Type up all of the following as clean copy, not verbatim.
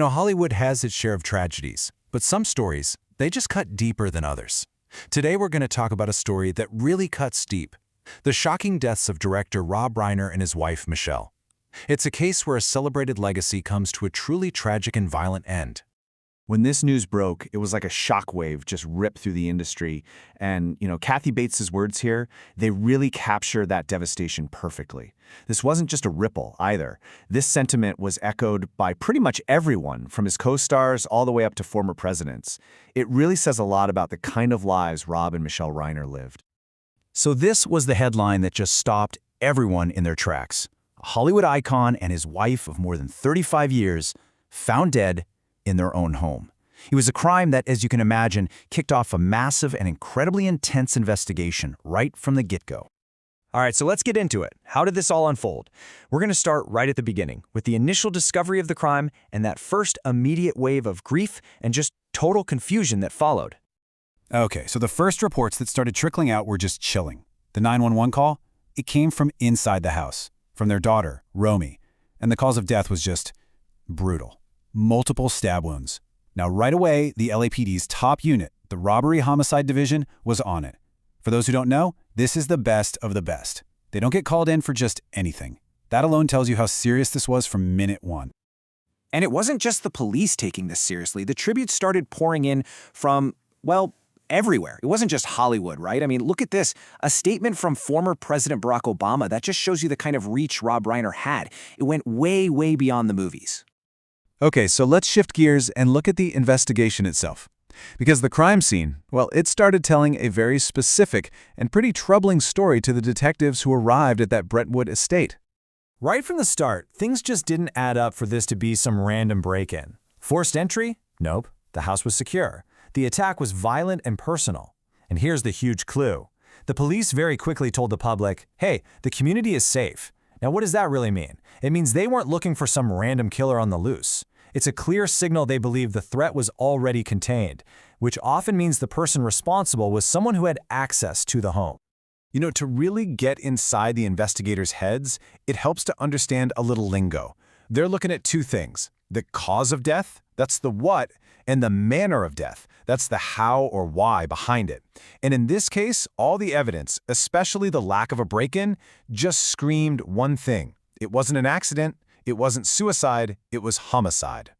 Hollywood has its share of tragedies, but some stories, they just cut deeper than others. Today we're going to talk about a story that really cuts deep. The shocking deaths of director Rob Reiner and his wife, Michelle. It's a case where a celebrated legacy comes to a truly tragic and violent end. When this news broke, it was like a shockwave just ripped through the industry. And, Kathy Bates's words here, they really capture that devastation perfectly. This wasn't just a ripple either. This sentiment was echoed by pretty much everyone, from his co-stars all the way up to former presidents. It really says a lot about the kind of lives Rob and Michelle Reiner lived. So this was the headline that just stopped everyone in their tracks. A Hollywood icon and his wife of more than 35 years found dead in their own home. It was a crime that, as you can imagine, kicked off a massive and incredibly intense investigation right from the get-go. All right, so let's get into it. How did this all unfold? We're going to start right at the beginning, with the initial discovery of the crime and that first immediate wave of grief and just total confusion that followed. Okay, so the first reports that started trickling out were just chilling. The 911 call, it came from inside the house, from their daughter, Romy, and the cause of death was just brutal. Multiple stab wounds. Now, right away, the LAPD's top unit, the Robbery Homicide Division, was on it. For those who don't know, this is the best of the best. They don't get called in for just anything. That alone tells you how serious this was from minute one. And it wasn't just the police taking this seriously. The tributes started pouring in from, well, everywhere. It wasn't just Hollywood, right? I mean, look at this. A statement from former President Barack Obama that just shows you the kind of reach Rob Reiner had. It went way, way beyond the movies. Okay, so let's shift gears and look at the investigation itself. Because the crime scene, well, it started telling a very specific and pretty troubling story to the detectives who arrived at that Brentwood estate. Right from the start, things just didn't add up for this to be some random break-in. Forced entry? Nope. The house was secure. The attack was violent and personal. And here's the huge clue. The police very quickly told the public, hey, the community is safe. Now, what does that really mean? It means they weren't looking for some random killer on the loose. It's a clear signal they believe the threat was already contained, which often means the person responsible was someone who had access to the home. To really get inside the investigators' heads, it helps to understand a little lingo. They're looking at two things: the cause of death, that's the what, and the manner of death, that's the how or why behind it. And in this case, all the evidence, especially the lack of a break-in, just screamed one thing. It wasn't an accident, it wasn't suicide, it was homicide.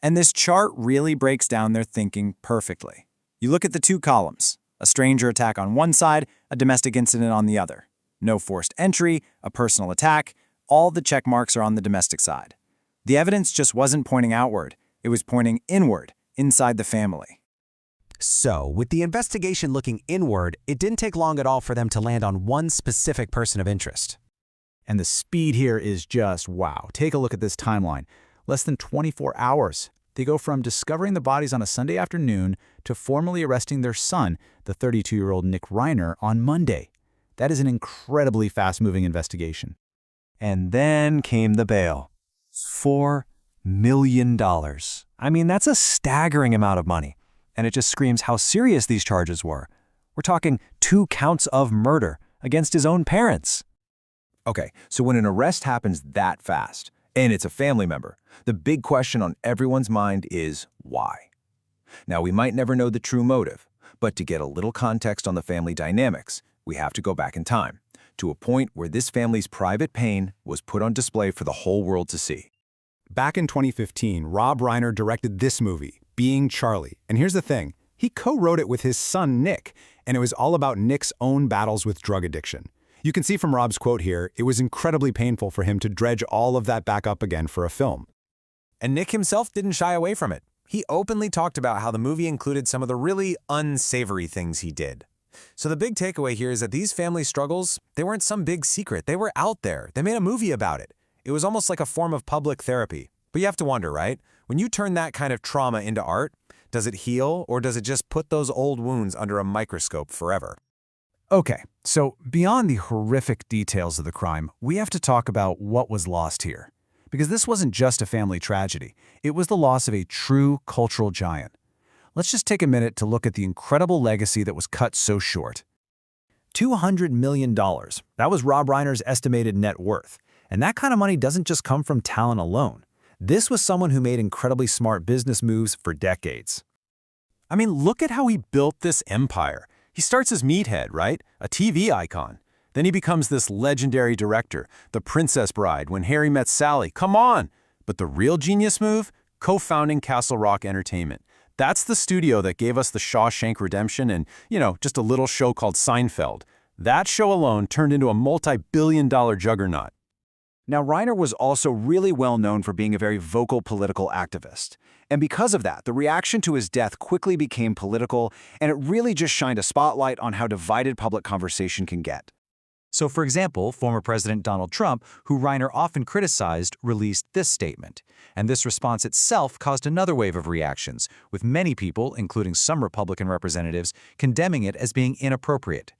And this chart really breaks down their thinking perfectly. You look at the two columns, a stranger attack on one side, a domestic incident on the other. No forced entry, a personal attack, all the check marks are on the domestic side. The evidence just wasn't pointing outward, it was pointing inward, inside the family. So, with the investigation looking inward, it didn't take long at all for them to land on one specific person of interest. And the speed here is just wow. Take a look at this timeline. Less than 24 hours. They go from discovering the bodies on a Sunday afternoon to formally arresting their son, the 32-year-old Nick Reiner, on Monday. That is an incredibly fast-moving investigation. And then came the bail. $4 million. I mean, that's a staggering amount of money. And it just screams how serious these charges were. We're talking 2 counts of murder against his own parents. Okay, so when an arrest happens that fast, and it's a family member, the big question on everyone's mind is why? Now, we might never know the true motive, but to get a little context on the family dynamics, we have to go back in time, to a point where this family's private pain was put on display for the whole world to see. Back in 2015, Rob Reiner directed this movie, Being Charlie. And here's the thing, he co-wrote it with his son, Nick, and it was all about Nick's own battles with drug addiction. You can see from Rob's quote here, it was incredibly painful for him to dredge all of that back up again for a film. And Nick himself didn't shy away from it. He openly talked about how the movie included some of the really unsavory things he did. So the big takeaway here is that these family struggles, they weren't some big secret. They were out there. They made a movie about it. It was almost like a form of public therapy. But you have to wonder, right? When you turn that kind of trauma into art, does it heal or does it just put those old wounds under a microscope forever? Okay, so beyond the horrific details of the crime, we have to talk about what was lost here. Because this wasn't just a family tragedy. It was the loss of a true cultural giant. Let's just take a minute to look at the incredible legacy that was cut so short. $200 million. That was Rob Reiner's estimated net worth. And that kind of money doesn't just come from talent alone. This was someone who made incredibly smart business moves for decades. I mean, look at how he built this empire. He starts as Meathead, right? A TV icon. Then he becomes this legendary director, The Princess Bride, When Harry Met Sally. Come on! But the real genius move? Co-founding Castle Rock Entertainment. That's the studio that gave us the Shawshank Redemption and, just a little show called Seinfeld. That show alone turned into a multi-billion-dollar juggernaut. Now, Reiner was also really well known for being a very vocal political activist. And because of that, the reaction to his death quickly became political, and it really just shined a spotlight on how divided public conversation can get. So, for example, former President Donald Trump, who Reiner often criticized, released this statement. And this response itself caused another wave of reactions, with many people, including some Republican representatives, condemning it as being inappropriate.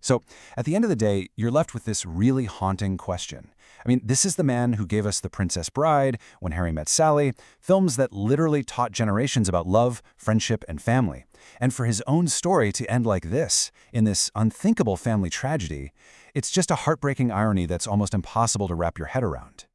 So, at the end of the day, you're left with this really haunting question. I mean, this is the man who gave us The Princess Bride, When Harry Met Sally, films that literally taught generations about love, friendship, and family. And for his own story to end like this, in this unthinkable family tragedy, it's just a heartbreaking irony that's almost impossible to wrap your head around.